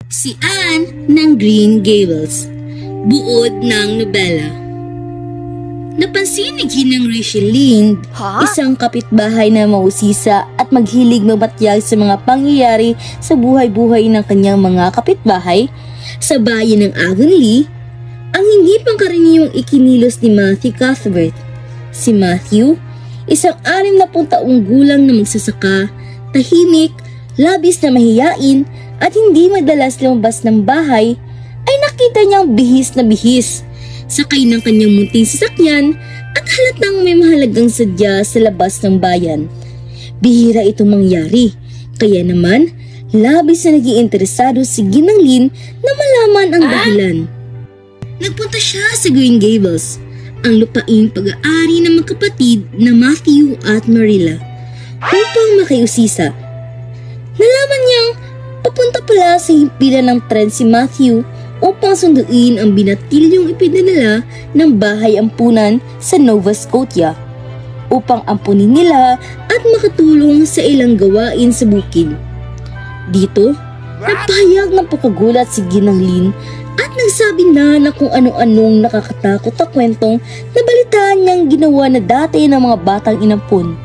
Si Anne ng Green Gables. Buod ng nobela. Napansin ni Ginang Richelieu, isang kapitbahay na mausisa at maghilig mabatyag sa mga pangyayari sa buhay-buhay ng kanyang mga kapitbahay sa bayan ng Avonlea, ang hindi pangkaraniwang ikinilos ni Matthew Cuthbert. Si Matthew, isang 60 taong gulang na magsasaka, tahimik, labis na mahiyain at hindi madalas lumabas ng bahay, ay nakita niyang bihis na bihis sakay ng kanyang munting sasakyan at halatang may mahalagang sadya sa labas ng bayan. Bihira itong mangyari, kaya naman labis na naging interesado si Ginang Lynn na malaman ang dahilan. Nagpunta siya sa Green Gables, ang lupaing pag-aari ng magkapatid na Matthew at Marilla, upang makiusisa. Nalaman niyang papunta pala sa himpilan ng tren si Matthew upang sunduin ang binatilyong ipinadala ng bahay ampunan sa Nova Scotia upang ampunin nila at makatulong sa ilang gawain sa bukid. Dito, nagpahayag ng pagkagulat si Ginang Lynn at nagsabi na kung ano-anong nakakatakot na kwentong nabalitaan niyang ginawa na dati ng mga batang inampun.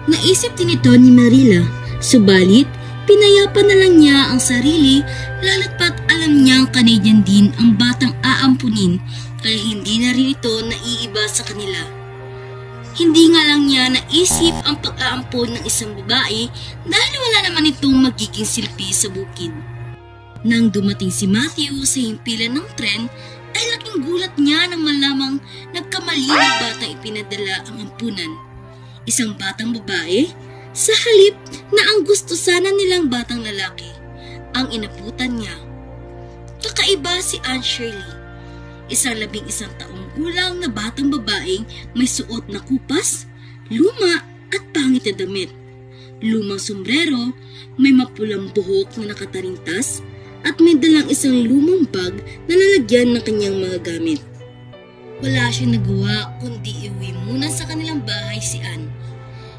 Naisip din ito ni Marilla, subalit pinayapa na lang niya ang sarili lalo't pat alam niyang Canadian din ang batang aampunin kaya hindi na rin ito naiiba sa kanila. Hindi nga lang niya naisip ang pag-aampon ng isang babae dahil wala naman itong magiging silbi sa bukid. Nang dumating si Matthew sa himpilan ng tren ay laking gulat niya nang malamang nagkamali ng batang ipinadala ang ampunan. Isang batang babae sa halip na ang gusto sana nilang batang lalaki, ang inaputan niya. Kakaiba si Anne Shirley, isang 11 taong gulang na batang babaeng may suot na kupas, luma at pangit na damit. Lumang sombrero, may mapulang buhok na nakatarintas at may dalang isang lumang bag na lalagyan ng kanyang mga gamit. Wala siyang nagawa kundi iuwi muna sa kanilang bahay si Anne.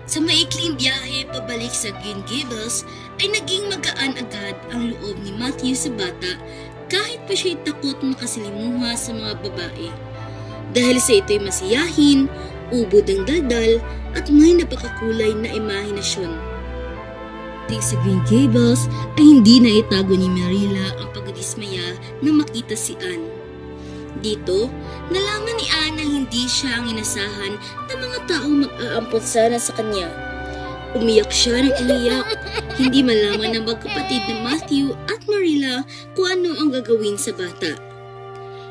Sa maikling biyahe pabalik sa Green Gables ay naging magaan agad ang loob ni Matthew sa bata kahit pa siya'y takot makasilimuha sa mga babae. Dahil sa ito'y masiyahin, ubod ang daldal at may napakakulay na imahinasyon. Sa Green Gables ay hindi na itago ni Marilla ang pagdismaya na makita si Anne. Dito, nalaman ni Anne na hindi siya ang inasahan ng mga taong mag-aampon sana sa kanya. Umiyak siya ng umiyak, hindi malaman ng magkapatid na Matthew at Marilla kung ano ang gagawin sa bata.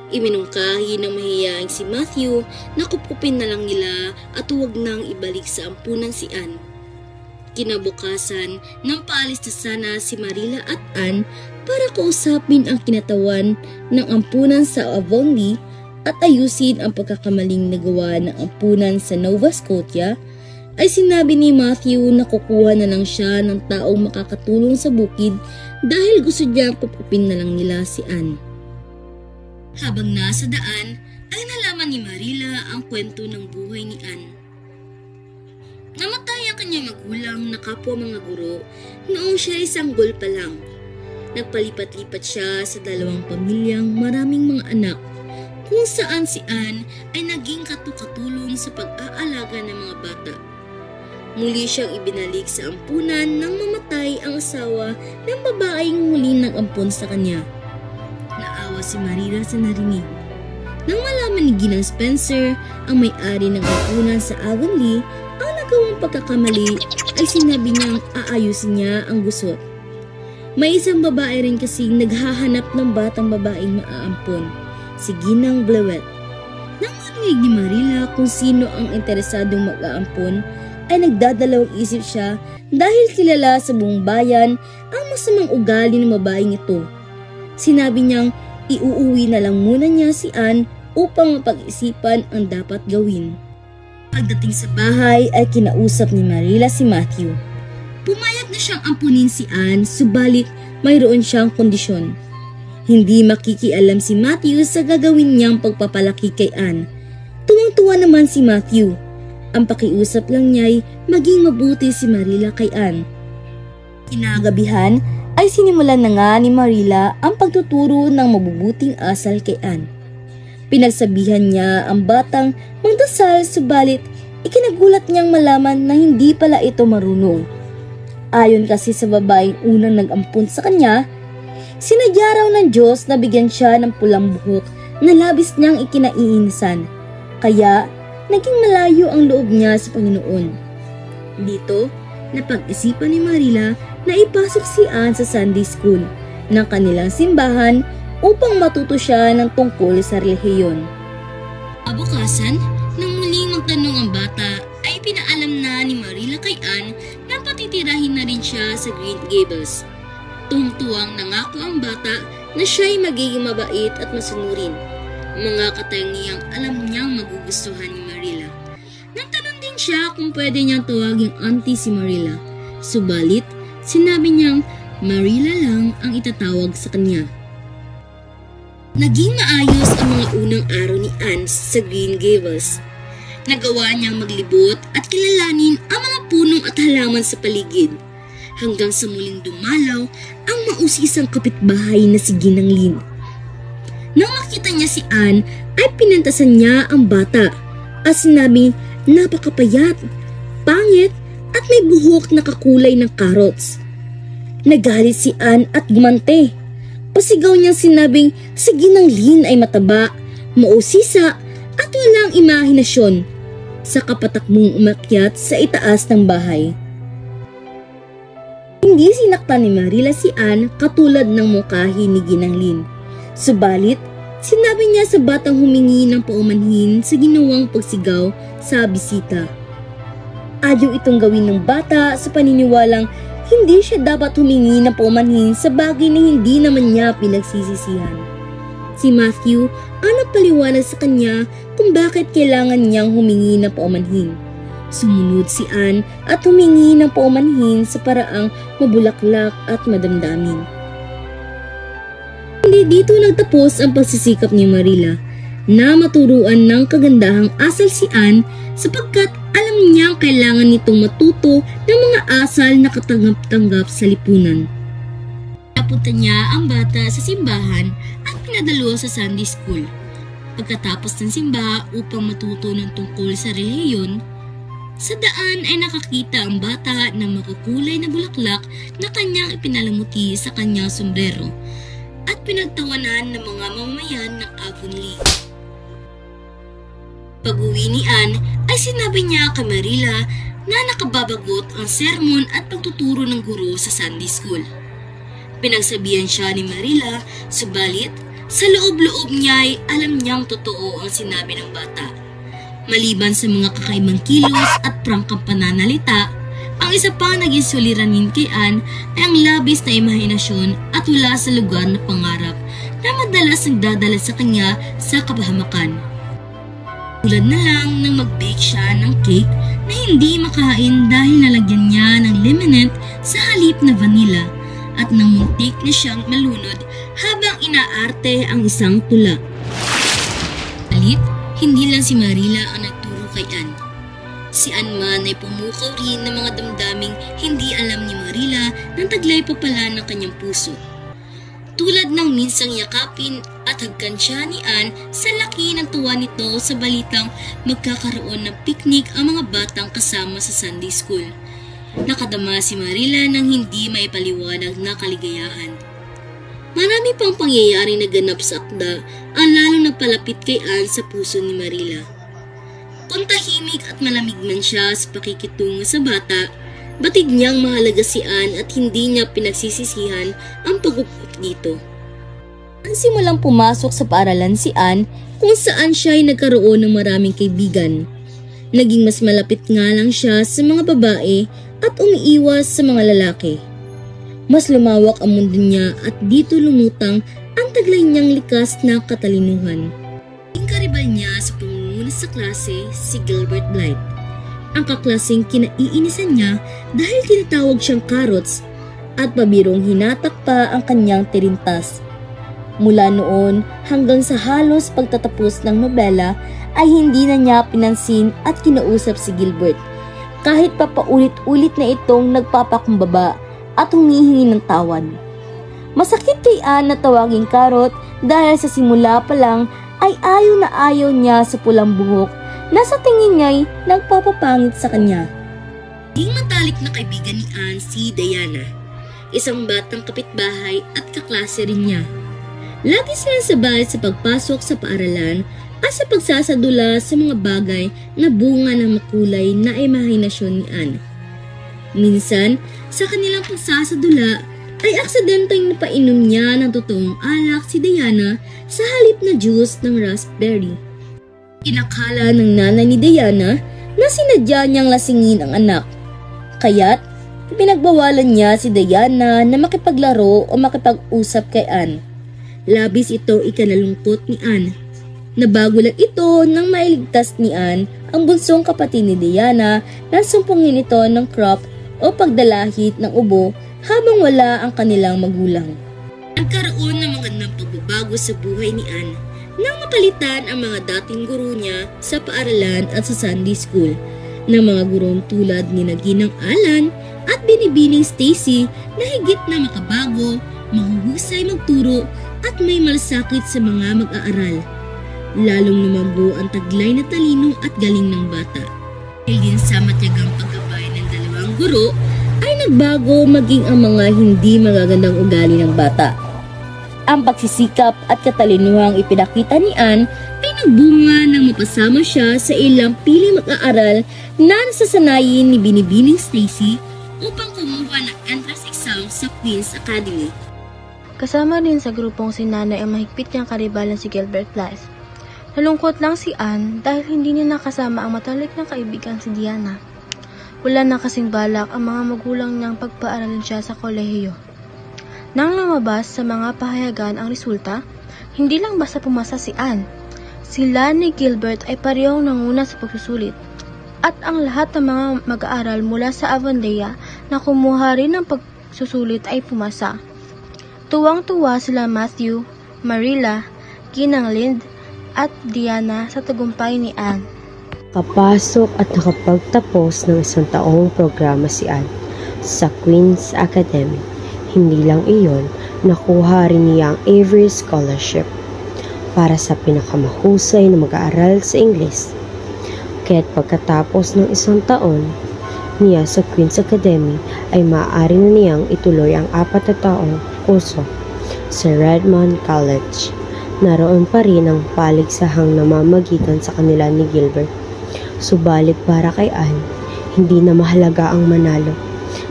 Iminungkahi ng mahiyaing si Matthew na kupkupin na lang nila at huwag nang ibalik sa ampunan si Anne. Kinabukasan, nang paalis na sana si Marilla at Anne para kausapin ang kinatawan ng ampunan sa Avonlea at ayusin ang pagkakamaling nagawa ng ampunan sa Nova Scotia, ay sinabi ni Matthew na kukuha na lang siya ng taong makakatulong sa bukid dahil gusto niyang pupupin na lang nila si Anne. Habang nasa daan, ay nalaman ni Marilla ang kwento ng buhay ni Anne. Namatay ang kanyang magulang na kapwa mga guro noong siya ay sanggol pa lang. Nagpalipat-lipat siya sa 2 pamilyang maraming mga anak kung saan si Anne ay naging katukatulong sa pag-aalaga ng mga bata. Muli siyang ibinalik sa ampunan nang mamatay ang asawa ng babaeng huling nag-ampon sa kanya. Naawa si Marilla sa narinig. Nang malaman ni Ginang Spencer, ang may-ari ng ampunan sa Avonlea, ang nagawang pagkakamali ay sinabi niyang aayusin niya ang gusot. May isang babae rin kasing naghahanap ng batang babaeng maaampon, si Ginang Blewett. Nang marinig ni Marilla kung sino ang interesadong mag-aampon, ay nagdadalawang isip siya dahil kilala sa buong bayan ang masamang ugali ng babaeng ito. Sinabi niyang iuuwi na lang muna niya si Anne upang mapag-isipan ang dapat gawin. Pagdating sa bahay ay kinausap ni Marilla si Matthew. Pumayag na siyang ampunin si Anne, subalit mayroon siyang kondisyon. Hindi makikialam si Matthew sa gagawin niyang pagpapalaki kay Anne. Tuwang-tuwa naman si Matthew. Ang pakiusap lang niya'y maging mabuti si Marilla kay Anne. Kinagabihan ay sinimulan na nga ni Marilla ang pagtuturo ng mabubuting asal kay Anne. Pinagsabihan niya ang batang magdasal, subalit ikinagulat niyang malaman na hindi pala ito marunong. Ayon kasi sa babaeng unang nag-ampun sa kanya, sinadya raw ng Diyos na bigyan siya ng pulang buhok na labis niyang ikinaiinisan, kaya naging malayo ang loob niya sa Panginoon. Dito, napag-isipan ni Marilla na ipasok si Anne sa Sunday School ng kanilang simbahan upang matuto siya ng tungkol sa relihiyon. Kabukasan, nang muling magtanong ang bata, ay pinaalam na ni Marilla kay Anne na patitirahin na rin siya sa Green Gables. Tuwang-tuwang nangako ang bata na siya'y magiging mabait at masunurin, mga katangiang alam niyang magugustuhan ni Marilla. Nagtanong din siya kung pwede niyang tawaging auntie si Marilla, subalit sinabi niyang Marilla lang ang itatawag sa kanya. Naging maayos ang mga unang araw ni Anne sa Green Gables. Nagawa niyang maglibot at kilalanin ang mga puno at halaman sa paligid, hanggang sa muling dumalaw ang mausisang kapitbahay na si Ginang Lynn. Nang makita niya si Anne, ay pinantasan niya ang bata at sinabing napakapayat, pangit at may buhok na kakulay ng carrots. Nagalit si Anne at gumante. Pasigaw niyang sinabing si Ginang Lynn ay mataba, mausisa at walang imahinasyon. Saka patakbong umakyat sa itaas ng bahay. Hindi sinaktan ni Marilla si Anne katulad ng mungkahi ni Ginang Lynn. Subalit, sinabi niya sa batang humingi ng paumanhin sa ginawang pagsigaw sa bisita. Ayaw itong gawin ng bata sa paniniwalang hindi siya dapat humingi ng paumanhin sa bagay na hindi naman niya pinagsisisihan. Si Matthew ang nagpaliwanag sa kanya kung bakit kailangan niyang humingi ng paumanhin. Sumunod si Anne at humingi ng paumanhin sa paraang mabulaklak at madamdamin. Hindi dito nagtapos ang pagsisikap ni Marilla na maturuan ng kagandahang asal si Anne, sapagkat alam niyang kailangan nitong matuto ng mga asal na katanggap-tanggap sa lipunan. Napunta niya ang bata sa simbahan at pinadalo sa Sunday School. Pagkatapos ng simba upang matuto ng tungkol sa relihiyon, sa daan ay nakakita ang bata ng makukulay na bulaklak na kanyang ipinalamuti sa kanyang sombrero at pinagtawanan ng mga mamamayan ng Avonlea. Pag-uwi ni Anne ay sinabi niya kay Marilla na nakababagot ang sermon at pagtuturo ng guro sa Sunday School. Pinagsabihan siya ni Marilla, subalit sa loob-loob niya ay alam niyang totoo ang sinabi ng bata. Maliban sa mga kakaibang kilos at prangkang pananalita, ang isa pang naging suliranin kay Anne ay ang labis na imahinasyon at wala sa lugar na pangarap na madalas nagdadala sa kanya sa kapahamakan. Tulad na lang nang mag-bake siya ng cake na hindi makain dahil nalagyan niya ng lemonade sa halip na vanilla at nang muntik na siyang malunod habang inaarte ang isang tula. Alit, hindi lang si Marilla ang nagturo kay Anne. Si Anne man ay pumukaw rin ng mga damdaming hindi alam ni Marilla nang taglay pa pala ng kanyang puso. Tulad ng minsang yakapin at hagkan siya ni Anne sa laki ng tuwa nito sa balitang magkakaroon ng picnic ang mga batang kasama sa Sunday School. Nakadama si Marilla ng hindi maipaliwanag na kaligayahan. Marami pang pangyayari na ganap sa akda ang lalo nagpalapit kay Anne sa puso ni Marilla. Kung tahimik at malamig man siya sa pakikitungo sa bata, batid niyang mahalaga si Anne at hindi niya pinagsisisihan ang pag-upot dito. Ang simulang pumasok sa paaralan si Anne kung saan siya ay nagkaroon ng maraming kaibigan. Naging mas malapit nga lang siya sa mga babae at umiiwas sa mga lalaki. Mas lumawak ang mundo niya at dito lumutang ang taglay niyang likas na katalinuhan. Ang karibal niya sa pangunguna sa klase si Gilbert Blythe. Ang kaklaseng kinaiinisan niya dahil tinatawag siyang carrots at pabirong hinatak pa ang kanyang tirintas. Mula noon hanggang sa halos pagtatapos ng nobela ay hindi na niya pinansin at kinausap si Gilbert, kahit pa paulit-ulit na itong nagpapakumbaba at humihingi ng tawad. Masakit kay Anne na tawaging Carrot dahil sa simula pa lang ay ayaw na ayaw niya sa pulang buhok na sa tingin niya'y nagpapapangit sa kanya. Ding matalik na kaibigan ni Anne si Diana, isang batang kapitbahay at kaklase rin niya. Lagi silang sabay sa pagpasok sa paaralan at sa pagsasadula sa mga bagay na bunga ng makulay na imahinasyon ni Anne. Minsan, sa kanilang pagsasadula ay aksidenteng napainom niya ng totoong alak si Diana sa halip na juice ng raspberry. Inakala ng nanay ni Diana na sinadya niyang lasingin ang anak. Kaya't pinagbawalan niya si Diana na makipaglaro o makipag-usap kay Anne. Labis ito ikanalungkot ni Anne. Nabago lang ito nang mailigtas ni Anne ang bunsong kapatid ni Diana na sumpungin ito ng crop o pagdalahit ng ubo habang wala ang kanilang magulang. Nagkaroon ng magandang pagbabago sa buhay ni Anne nang mapalitan ang mga dating guro niya sa paaralan at sa Sunday school ng mga gurong tulad ni Ginang Alan at Binibining Stacy na higit na makabago, mahuhusay magturo at may malasakit sa mga mag-aaral. Lalong lumago ang taglay na talino at galing ng bata. Dahil din sa matyagang paggabay ng dalawang guro ay nagbago maging ang mga hindi magagandang ugali ng bata. Ang pagsisikap at katalinuhang ipinakita ni Anne ay nagbunga nang mapasama siya sa ilang piling mag-aaral na nasasanayin ni Binibining Stacy upang kumuha ng entrance exam sa Queen's Academy. Kasama din sa grupong si Nanay ang mahigpit niyang karibalan si Gilbert Blythe. Nalungkot lang si Anne dahil hindi niya nakasama ang matalik na kaibigan si Diana. Wala na kasing balak ang mga magulang niyang pagpaaralin siya sa kolehiyo. Nang lumabas sa mga pahayagan ang resulta, hindi lang basta pumasa si Anne. Sila ni Gilbert ay parehong nanguna sa pagsusulit. At ang lahat ng mga mag-aaral mula sa Avonlea na kumuha rin ng pagsusulit ay pumasa. Tuwang-tuwa sila Matthew, Marilla, Ginang Lind, at Diana sa tagumpay ni Anne. Kapasok at nakapagtapos ng isang taong programa si Anne sa Queen's Academy. Hindi lang iyon, nakuha rin niya ang Avery Scholarship para sa pinakamahusay na mag-aaral sa Ingles. Kaya't pagkatapos ng isang taon niya sa Queen's Academy ay maaari na niyang ituloy ang 4 na taong kurso sa Redmond College. Naroon pa rin ang paligsahang namamagitan sa kanila ni Gilbert. Subalit para kay Anne, hindi na mahalaga ang manalo.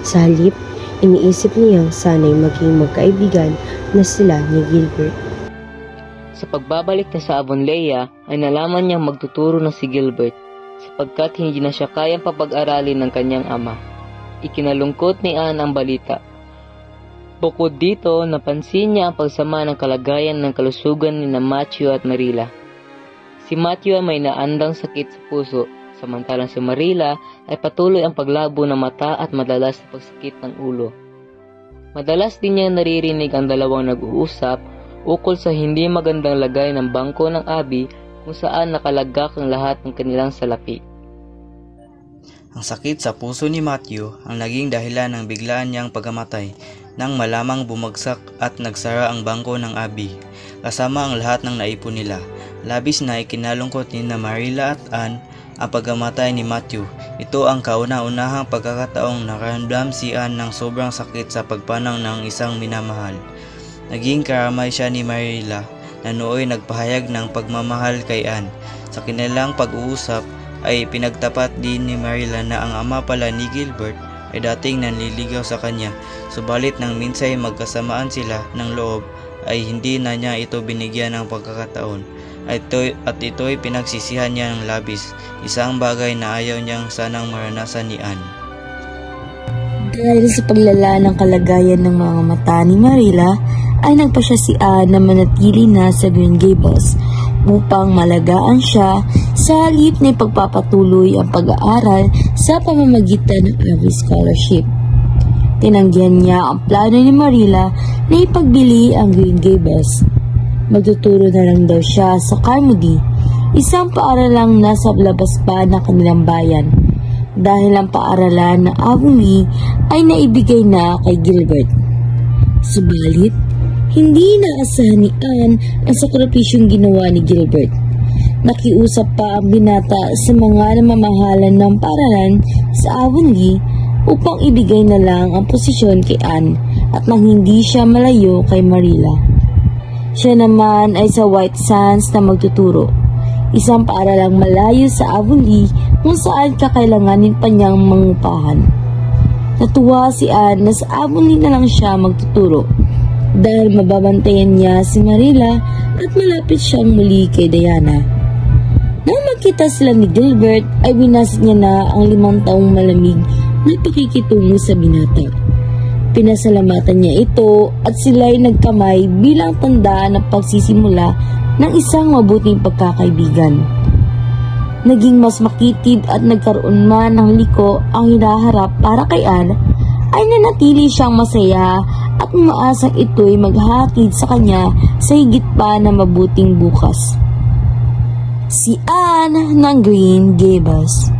Sa halip, iniisip niyang sana'y maging magkaibigan na sila ni Gilbert. Sa pagbabalik na sa Avonlea ay nalaman niyang magtuturo na si Gilbert sapagkat hindi na siya kayang papag-aralin ng kanyang ama. Ikinalungkot ni Anne ang balita. Bukod dito, napansin niya ang pagsama ng kalagayan ng kalusugan ni Matthew at Marilla. Si Matthew ay may naandang sakit sa puso, samantalang si Marilla ay patuloy ang paglabo ng mata at madalas na pagsakit ng ulo. Madalas din niya naririnig ang dalawang nag-uusap ukol sa hindi magandang lagay ng bangko ng Abbey kung saan nakalagak ang lahat ng kanilang salapi. Ang sakit sa puso ni Matthew ang naging dahilan ng biglaan niyang pagkamatay nang malamang bumagsak at nagsara ang bangko ng Abbey, kasama ang lahat ng naipon nila. Labis na ikinalungkot ni Marilla at Anne ang pagkamatay ni Matthew. Ito ang kauna-unahang pagkakataong nakaramdam si Anne ng sobrang sakit sa pagpanaw ng isang minamahal. Naging karamay siya ni Marilla na nooy nagpahayag ng pagmamahal kay Anne. Sa kanilang pag-uusap ay pinagtapat din ni Marilla na ang ama pala ni Gilbert ay dating nanliligaw sa kanya. Subalit nang minsay magkasamaan sila ng loob ay hindi na niya ito binigyan ng pagkakataon. At ito'y pinagsisihan niya ng labis, isang bagay na ayaw niyang sanang maranasan ni Anne. Dahil sa paglala ng kalagayan ng mga mata ni Marilla, ay nagpasya si Anne na manatili na sa Green Gables upang malagaan siya sa halip na ipagpapatuloy ang pag-aaral sa pamamagitan ng Avery Scholarship. Tinanggihan niya ang plano ni Marilla na ipagbili ang Green Gables. Magtuturo na lang daw siya sa Carmody, isang paaralang nasa labas pa ng kanilang bayan, dahil ang paaralan ng Avonlea ay naibigay na kay Gilbert. Subalit, Hindi naasahan ni Anne ang sakripisyong ginawa ni Gilbert. Nakiusap pa ang binata sa mga namamahalan ng paralan sa Avonlea upang ibigay na lang ang posisyon kay Anne at nang hindi siya malayo kay Marilla. Siya naman ay sa White Sands na magtuturo, isang paaralang malayo sa Avonlea kung saan kakailanganin pa niyang mangupahan. Natuwa si Anne na sa Avonlea na lang siya magtuturo dahil mababantayan niya si Marilla at malapit siyang muli kay Diana. Nang magkita sila ni Gilbert ay winasit niya na ang 5 taong malamig na pakikitungo sa binata. Pinasalamatan niya ito at sila'y nagkamay bilang tanda ng pagsisimula ng isang mabuting pagkakaibigan. Naging mas makitid at nagkaroon man ng liko ang hinaharap para kay Anne, ay nanatili siyang masaya at umaasang ito'y maghatid sa kanya sa higit pa na mabuting bukas. Si Anne ng Green Gables.